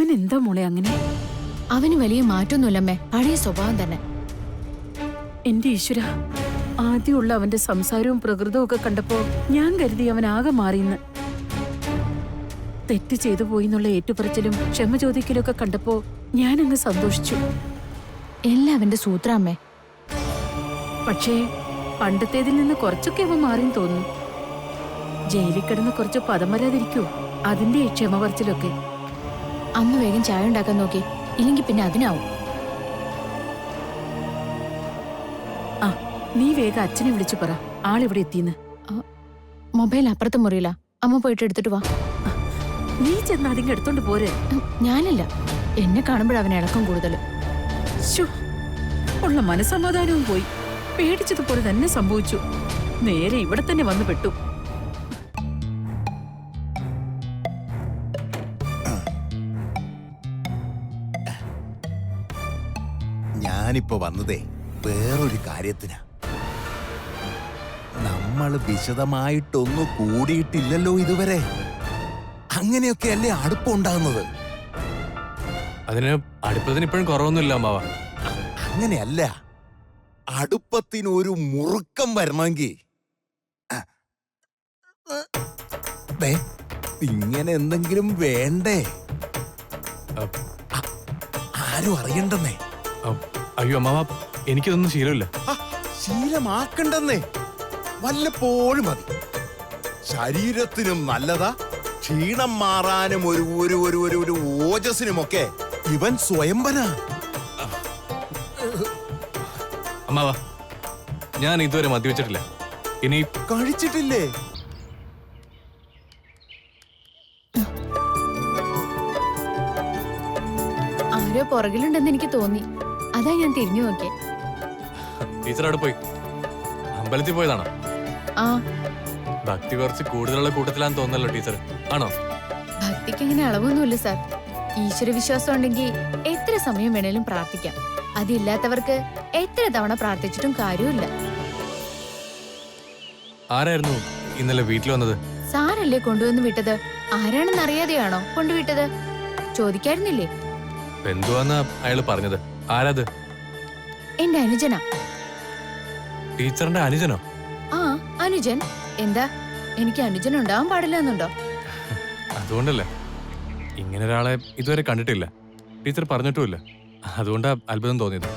അവൻ എന്താ മോളെ അങ്ങനെ? അവന് വലിയ മാറ്റമൊന്നുമില്ലമ്മേ, പഴയ സ്വഭാവം തന്നെ. എന്റെ ഈശ്വര, ആദ്യമുള്ള അവന്റെ സംസാരവും പ്രകൃതവും ഒക്കെ കണ്ടപ്പോ ഞാൻ കരുതി അവൻ ആകെ മാറിയെന്ന്. തെറ്റ് ചെയ്തു പോയി എന്നുള്ള ഏറ്റുപറച്ചിലും ക്ഷമ ചോദിക്കലും ഒക്കെ കണ്ടപ്പോ ഞാനങ്ങ് സന്തോഷിച്ചു. എല്ലാം അവന്റെ സൂത്രാമ്മേ. പക്ഷേ പണ്ടത്തേതിൽ നിന്ന് കുറച്ചൊക്കെ അവൻ മാറിയെന്ന് തോന്നുന്നു. ജയിലിൽ കിടന്ന് കുറച്ച് പദം വരാതിരിക്കൂ, അതിന്റെ ക്ഷമ പറച്ചിലൊക്കെ. അമ്മ വേഗം ചായ ഉണ്ടാക്കാൻ നോക്കി, ഇല്ലെങ്കിൽ പിന്നെ അതിനാവും. ആ, നീ വേഗം അച്ഛനെ വിളിച്ചു പറ ആളിവിടെ എത്തിയെന്ന്. മൊബൈൽ അപ്പുറത്തെ മുറിയില്ല, അമ്മ പോയിട്ട് എടുത്തിട്ട് വാ. നീ ചെന്ന് അതിങ്ങ് എടുത്തോണ്ട് പോരെ. ഞാനല്ല, എന്നെ കാണുമ്പോഴവന് ഇളക്കം കൂടുതൽ. ഉള്ള മനസമാധാനവും പോയി. പേടിച്ചതുപോലെ തന്നെ സംഭവിച്ചു. നേരെ ഇവിടെ തന്നെ വന്നു പെട്ടു. ഞാനിപ്പോ വന്നതേ വേറൊരു കാര്യത്തിനാ. നമ്മൾ വിശദമായിട്ടൊന്നും കൂടിയിട്ടില്ലല്ലോ ഇതുവരെ. അങ്ങനെയൊക്കെയല്ലേ അടുപ്പമുണ്ടാകുന്നത്? അതിന് അടുപ്പത്തിന് ഇപ്പോഴും കുറവൊന്നുമില്ല അമ്മാവ. അങ്ങനെയല്ല, അടുപ്പത്തിന് ഒരു മുറുക്കം വരണമെങ്കിൽ ഇങ്ങനെ എന്തെങ്കിലും വേണ്ടേ? ആരും അറിയണ്ടെന്നേ. അയ്യോ അമ്മാവ, എനിക്കിതൊന്നും ശീലമില്ല. ശീലമാക്കണ്ടെന്നേ, വല്ലപ്പോഴും മതി. ശരീരത്തിനും നല്ലതാ, ക്ഷീണം മാറാനും ഒരു ഒരു ഒരു ഒരു ഒരു ഓജസ്സിനുമൊക്കെ ഇവൻ സ്വയംവനാ. അമ്മാവ, ഞാൻ ഇതുവരെ മദ്യവെച്ചിട്ടില്ല. ഇനി കഴിച്ചിട്ടില്ലേ? ആരോ പുറകിലുണ്ടെന്ന് എനിക്ക് തോന്നി, അതാ ഞാൻ തിരിഞ്ഞു നോക്കിയേ. ടീച്ചർ അവിടെ പോയി? അമ്പലത്തിൽ പോയതാണോ? ആ, ഭക്തി കുറച്ച് കൂടുതലുള്ള കൂട്ടത്തിലാന്ന് തോന്നല്ലോ ടീച്ചർ, ആണോ? ഭക്തിക്ക് അങ്ങനെ അളവൊന്നുമില്ല സാർ. ഈശ്വര വിശ്വാസം ഉണ്ടെങ്കിൽ എത്ര സമയം വേണേലും പ്രാർത്ഥിക്കാം. അതില്ലാത്തവർക്ക് എത്ര തവണ പ്രാർത്ഥിച്ചിട്ടും കാര്യമില്ല. ആരായിരുന്നു ഇന്നലെ വീട്ടിൽ വന്നത്? സാറല്ലേ കൊണ്ടുവന്ന് വിട്ടത്? ആരാണെന്ന് അറിയാതെയാണോ കൊണ്ടുവിട്ടത്? ചോദിക്കായിരുന്നില്ലേ? എന്തുവാന്നാ അയാള് പറഞ്ഞത്? ആരാത്? എന്റെ അനുജനാ. ടീച്ചറിന്റെ അനുജനോ? ആ, അനുജൻ. എന്താ, എനിക്ക് അനുജൻ ഉണ്ടാവാൻ പാടില്ല എന്നുണ്ടോ? അതുകൊണ്ടല്ലേ, ഇങ്ങനെ ഒരാളെ ഇതുവരെ കണ്ടിട്ടില്ല, ടീച്ചർ പറഞ്ഞിട്ടുമില്ല. അതുകൊണ്ടാ അത്ഭുതം തോന്നിയത്.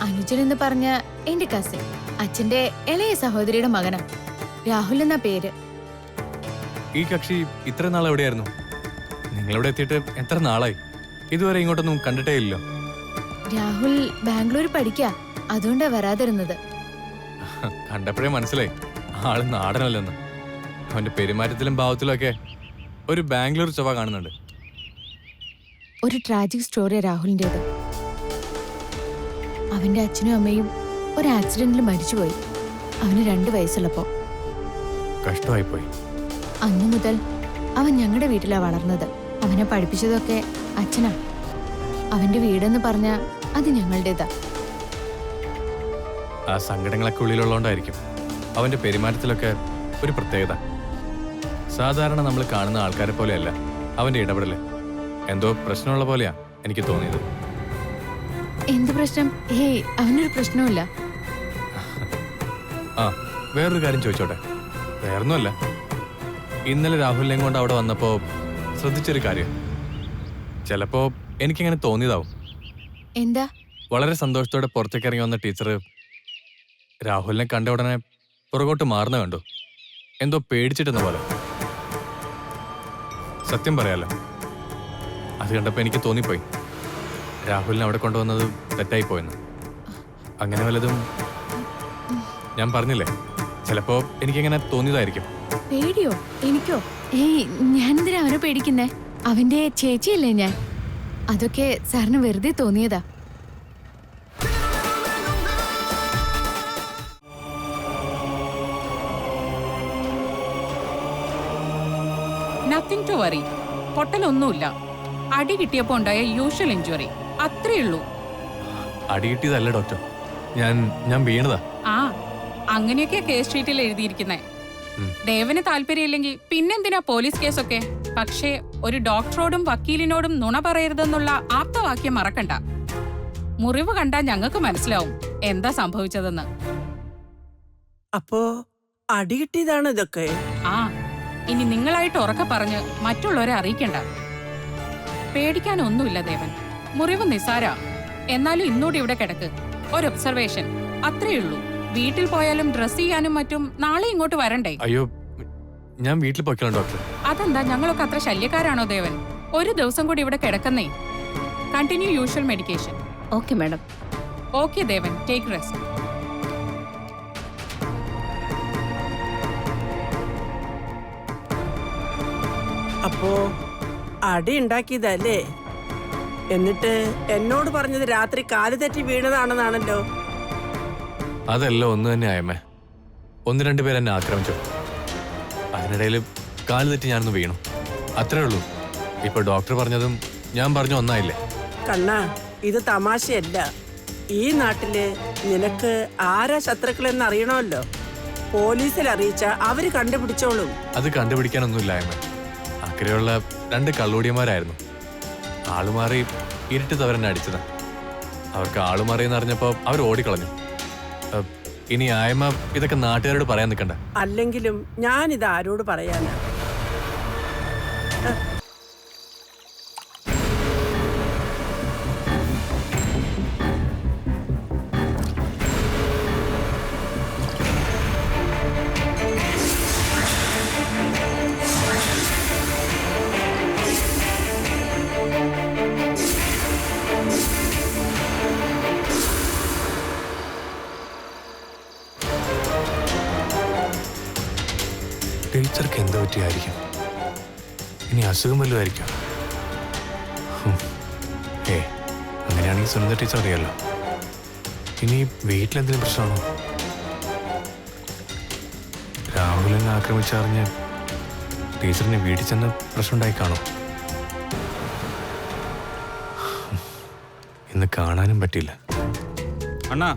അനുജൻ എന്ന് പറഞ്ഞ എന്റെ കസിൻ, അച്ഛന്റെ ഇളയ സഹോദരിയുടെ മകനാ. രാഹുൽ എന്ന പേര്. ഈ കക്ഷി ഇത്ര നാൾ എവിടെയായിരുന്നു? നിങ്ങളിവിടെ എത്തിയിട്ട് എത്ര നാളായി? ഇതുവരെ ഇങ്ങോട്ടൊന്നും കണ്ടിട്ടേ ഇല്ലല്ലോ. രാഹുൽ ബാംഗ്ലൂർ പഠിക്കാ, അതുകൊണ്ടാ വരാതിരുന്നത്. കണ്ടപ്പോഴേ മനസ്സിലായി ആള് നാടനല്ലെന്ന്. അവന്റെ പെരുമാറ്റത്തിലും ഭാവത്തിലും ഒക്കെ ഒരു ബാംഗ്ലൂർ ചൊവ്വ കാണുന്നുണ്ട്. ഒരു ട്രാജിക് സ്റ്റോറിയാ രാഹുലിൻ്റെത്. അവന്റെ അച്ഛനും അമ്മയും ഒരു ആക്സിഡന്റിൽ മരിച്ചുപോയി. അവന് 2 വയസ്സുള്ളപ്പോ. കഷ്ടമായിപ്പോയി. അന്നു മുതൽ അവൻ ഞങ്ങളുടെ വീട്ടിലാ വളർന്നത്. അവനെ പഠിപ്പിച്ചതൊക്കെ അച്ഛനാ. അവന്റെ വീടെന്ന് പറഞ്ഞ അത് ഞങ്ങളുടേതാ. ആ സങ്കടങ്ങളൊക്കെ ഉള്ളിലുള്ളതുകൊണ്ടായിരിക്കും അവന്റെ പെരുമാറ്റത്തിലൊക്കെ ഒരു പ്രത്യേകത. സാധാരണ നമ്മൾ കാണുന്ന ആൾക്കാരെ പോലെയല്ല അവന്റെ ഇടപെടല്. എന്തോ പ്രശ്നമുള്ള പോലെയാ എനിക്ക് തോന്നിയത്. എന്ത് പ്രശ്നം? ഹേയ്, അവനൊരു പ്രശ്നവുമില്ല. ആ, വേറൊരു കാര്യം ചോദിച്ചോട്ടെ? വേറൊന്നുമല്ല, ഇന്നലെ രാഹുലിനെ കൊണ്ട് അവിടെ വന്നപ്പോ ശ്രദ്ധിച്ചൊരു കാര്യം. ചിലപ്പോ എനിക്കിങ്ങനെ തോന്നിയതാവും. എന്താ? വളരെ സന്തോഷത്തോടെ പുറത്തേക്ക് ഇറങ്ങി വന്ന ടീച്ചർ രാഹുലിനെ കണ്ട ഉടനെ പുറകോട്ട് മാറുന്ന കണ്ടു. എന്തോ പേടിച്ചിട്ടെന്ന പോലെ. സത്യം പറയാലോ, അത് കണ്ടപ്പോ എനിക്ക് തോന്നിപ്പോയി രാഹുലിനെ അവിടെ കൊണ്ടുവന്നത് തെറ്റായി പോയെന്ന്. അങ്ങനെ വല്ലതും ഞാൻ പറഞ്ഞില്ലേ, ചിലപ്പോ എനിക്കിങ്ങനെ തോന്നിയതായിരിക്കും. പേടിയോ? എനിക്കോ? ഏയ്, ഞാനെന്തിനാ അവനെ പേടിക്കുന്നേ? അവന്റെ ചേച്ചിയല്ലേ ഞാൻ. അതൊക്കെ സാറിന് വെറുതെ തോന്നിയതാ. Nothing to worry. പൊട്ടലൊന്നുമില്ല. അടി കിട്ടിയപ്പോ ഉണ്ടായ യൂഷ്വൽ ഇഞ്ചുറി, അത്രയുള്ളൂ. അടി കിട്ടിയതല്ല ഡോക്ടർ, ഞാൻ വീണതാ. ആ, അങ്ങനെയൊക്കെയാ കേസ് ഷീറ്റിൽ എഴുതിയിരിക്കുന്നേ. ദേവന് താല്പര്യമില്ലെങ്കിൽ പിന്നെന്തിനാ പോലീസ് കേസൊക്കെ? പക്ഷേ ഒരു ഡോക്ടറോടും വക്കീലിനോടും നുണ പറയരുതെന്നുള്ള ആപ്തവാക്യം മറക്കണ്ട. മുറിവ് കണ്ടാൽ ഞങ്ങൾക്ക് മനസ്സിലാവും എന്താ സംഭവിച്ചതെന്ന്. അപ്പോ അടി കിട്ടിയതാണ് ഇതൊക്കെ? ആ, ഇനി നിങ്ങളായിട്ട് ഉറക്കെ പറഞ്ഞ് മറ്റുള്ളവരെ അറിയിക്കണ്ട. പേടിക്കാനൊന്നുമില്ല ദേവൻ. മുറിവ് നിസാര. എന്നാലും ഇന്നൂടെ ഇവിടെ കിടക്ക്. ഒരു ഒബ്സർവേഷൻ അത്രയുള്ളൂ. വീട്ടിൽ പോയാലും ഡ്രസ് ചെയ്യാനും മറ്റും നാളെ ഇങ്ങോട്ട് വരണ്ടേ? അയ്യോ, ഞാൻ വീട്ടിൽ പോയിക്കണം ഡോക്ടർ. അതെന്താ, ഞങ്ങളൊക്കെ അത്ര ശല്യക്കാരാണോ ദേവൻ? ഒരു ദിവസം കൂടി ഇവിടെ കിടക്കുന്നേ. Continue usual medication. Okay madam. Okay Devan, take rest. അപ്പോ അടി ഉണ്ടാക്കിയതല്ലേ? എന്നിട്ട് എന്നോട് പറഞ്ഞത് രാത്രി കാല് തെറ്റി വീണതാണെന്നാണല്ലോ. അതല്ല ഒന്ന് തന്നെ ആയമ്മേ. 1-2 പേര് എന്നെ ആക്രമിച്ചു. അതിനിടയിൽ കാല് തെറ്റി ഞാനൊന്ന് വീണു, അത്രേ ഉള്ളൂ. ഇപ്പൊ ഡോക്ടർ പറഞ്ഞതും ഞാൻ പറഞ്ഞ ഒന്നായില്ലേ? കണ്ണാ, ഇത് തമാശയല്ല. ഈ നാട്ടില് നിനക്ക് ആരാ ശത്രുക്കളെന്ന് അറിയണമല്ലോ. പോലീസിൽ അറിയിച്ച അവര് കണ്ടുപിടിച്ചോളും. അത് കണ്ടുപിടിക്കാനൊന്നുമില്ല അമ്മ. അക്കരെയുള്ള 2 കള്ളൂടിയന്മാരായിരുന്നു. ആളുമാറി ഇരുട്ട് തവരെന്നെ അടിച്ചതാ. അവർക്ക് ആളുമാറിയെന്ന് അറിഞ്ഞപ്പോ അവർ ഓടിക്കളഞ്ഞു. ഇനി ആയമ്മ ഇതൊക്കെ നാട്ടുകാരോട് പറയാൻ നിൽക്കണ്ട. അല്ലെങ്കിലും ഞാനിത് ആരോട് പറയാനാ? ടീച്ചർക്ക് എന്താ പറ്റിയായിരിക്കും? ഇനി അസുഖം വല്ലതും ആയിരിക്കും. അങ്ങനെയാണെങ്കിൽ സുനന്ദ ടീച്ചർ അറിയാലോ. ഇനി വീട്ടിലെന്തെങ്കിലും പ്രശ്നമാണോ? രാഹുലിനെ ആക്രമിച്ചറിഞ്ഞ് ടീച്ചറിനെ വീട്ടിൽ ചെന്ന് പ്രശ്നം ഉണ്ടായി കാണോ? ഇന്ന് കാണാനും പറ്റിയില്ല. അണ്ണാ,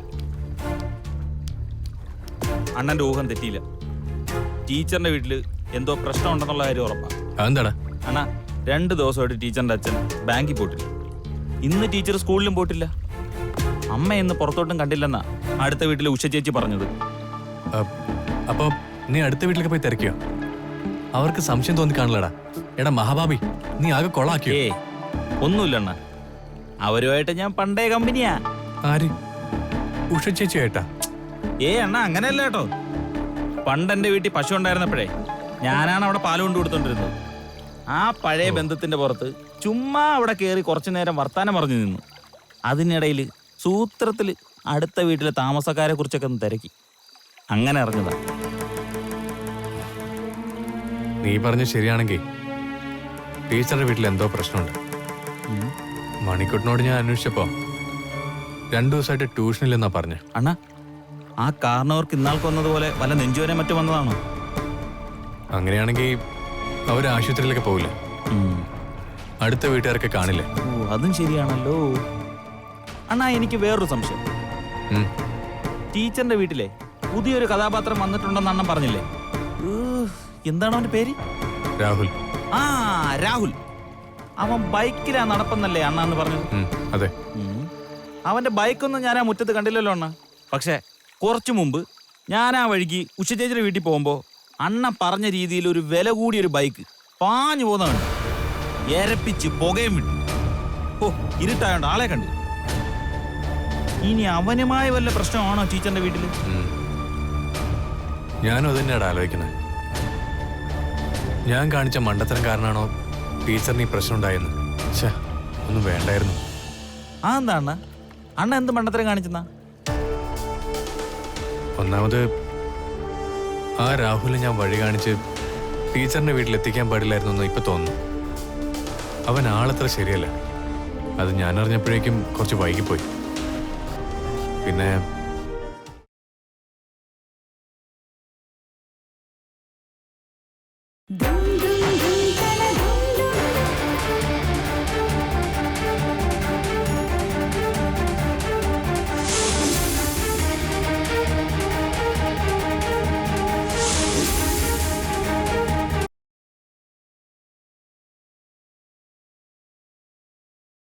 അണ്ണന്റെ ഊഹം തെറ്റിയില്ല. ടീച്ചറിന്റെ വീട്ടില് എന്തോ പ്രശ്നം ഉണ്ടെന്നുള്ള കാര്യം ഉറപ്പാ. അതെന്താടാ? അണ്ണാ, 2 ദിവസമായിട്ട് ടീച്ചറിന്റെ അച്ഛൻ ബാങ്കിൽ പോയിട്ടില്ല. ഇന്ന് ടീച്ചർ സ്കൂളിലും പോയിട്ടില്ല. അമ്മ ഇന്ന് പുറത്തോട്ടും കണ്ടില്ലെന്നാ അടുത്ത വീട്ടിലെ ഉഷ ചേച്ചി പറഞ്ഞത്. അപ്പൊ നീ അടുത്ത വീട്ടിലേക്ക് പോയി തിരക്കിയോ? അവർക്ക് സംശയം തോന്നി കാണില്ലടാ. എടാ മഹാബാബി, നീ ആകെ കൊളാക്കിയോ? ഒന്നുമില്ല അണ്ണാ, അവരുമായിട്ട് ഞാൻ പണ്ടേ കമ്പനിയാ. ആര്? ഉഷ ചേച്ചിയായിട്ടാ? അണ്ണാ, അങ്ങനെയല്ല കേട്ടോ. പണ്ട് എന്റെ വീട്ടിൽ പശു ഉണ്ടായിരുന്നപ്പോഴേ ഞാനാണ് അവിടെ പാല് കൊണ്ടു കൊടുത്തോണ്ടിരുന്നത്. ആ പഴയ ബന്ധത്തിന്റെ പുറത്ത് ചുമ്മാ അവിടെ കയറി കുറച്ചു നേരം വർത്താനം പറഞ്ഞു നിന്നു. അതിനിടയിൽ സൂത്രത്തിൽ അടുത്ത വീട്ടിലെ താമസക്കാരെ കുറിച്ചൊക്കെ ഒന്ന് തിരക്കി. അങ്ങനെ അറിഞ്ഞതാ. നീ പറഞ്ഞ ശരിയാണെങ്കിൽ ടീച്ചറുടെ വീട്ടിൽ എന്തോ പ്രശ്നമുണ്ട്. മണിക്കുട്ടിനോട് ഞാൻ അന്വേഷിച്ചപ്പോ 2 ദിവസമായിട്ട് ട്യൂഷനില്ലെന്നാ പറഞ്ഞു. അണ്ണാ, ആ കാരണവർക്ക് ഇന്നാൾക്ക് വന്നതുപോലെ വല്ല നെഞ്ചുവരെ മറ്റു വന്നതാണോ? അങ്ങനെയാണെങ്കിൽ അവർ ആശുപത്രിയിലൊക്കെ പോവില്ല. അടുത്ത വീട്ടുകാരൊക്കെ കാണില്ലേ? അതും ശരിയാണല്ലോ. അണ്ണാ, എനിക്ക് വേറൊരു സംശയം. ടീച്ചറിന്റെ വീട്ടിലെ പുതിയൊരു കഥാപാത്രം വന്നിട്ടുണ്ടെന്ന് അണ്ണൻ പറഞ്ഞില്ലേ? എന്താണ് അവന്റെ പേര്? രാഹുൽ. ആ, രാഹുൽ. അവൻ ബൈക്കിലാ നടപ്പെന്നല്ലേ അണ്ണ എന്ന് പറഞ്ഞത്? അതെ. അവന്റെ ബൈക്കൊന്നും ഞാൻ ആ മുറ്റത്ത് കണ്ടില്ലല്ലോ അണ്ണ. പക്ഷെ കുറച്ചു മുമ്പ് ഞാൻ ആ വഴിക്ക് ഉച്ചചേച്ചിയുടെ വീട്ടിൽ പോകുമ്പോ അണ്ണ പറഞ്ഞ രീതിയിൽ ഒരു വില കൂടിയൊരു ബൈക്ക് പാഞ്ഞു പോകുന്നതാണ്. എരപ്പിച്ച് പുകയും വിട്ടു. ഇരുട്ടായോണ്ട് ആളെ കണ്ടു. ഇനി അവനുമായ വല്ല പ്രശ്നമാണോ ടീച്ചറിന്റെ വീട്ടില്? ഞാനും അത് തന്നെയാണ് ആലോചിക്കുന്നത്. ഞാൻ കാണിച്ച മണ്ടത്തരം കാരണമാണോ ടീച്ചറിന് ഈ പ്രശ്നം ഉണ്ടായെന്ന്? ഒന്നും വേണ്ടായിരുന്നു. ആ, എന്താ അണ്ണ? അണ്ണ എന്ത് മണ്ടത്തരം കാണിച്ചെന്നാ? ഒന്നാമത് ആ രാഹുലിനെ ഞാൻ വഴി കാണിച്ച് ടീച്ചറിന്റെ വീട്ടിൽ എത്തിക്കാൻ പാടില്ലായിരുന്നു എന്ന് ഇപ്പൊ തോന്നുന്നു. അവൻ ആളത്ര ശരിയല്ല. അത് ഞാൻ അറിഞ്ഞപ്പോഴേക്കും കുറച്ച് വൈകിപ്പോയി. പിന്നെ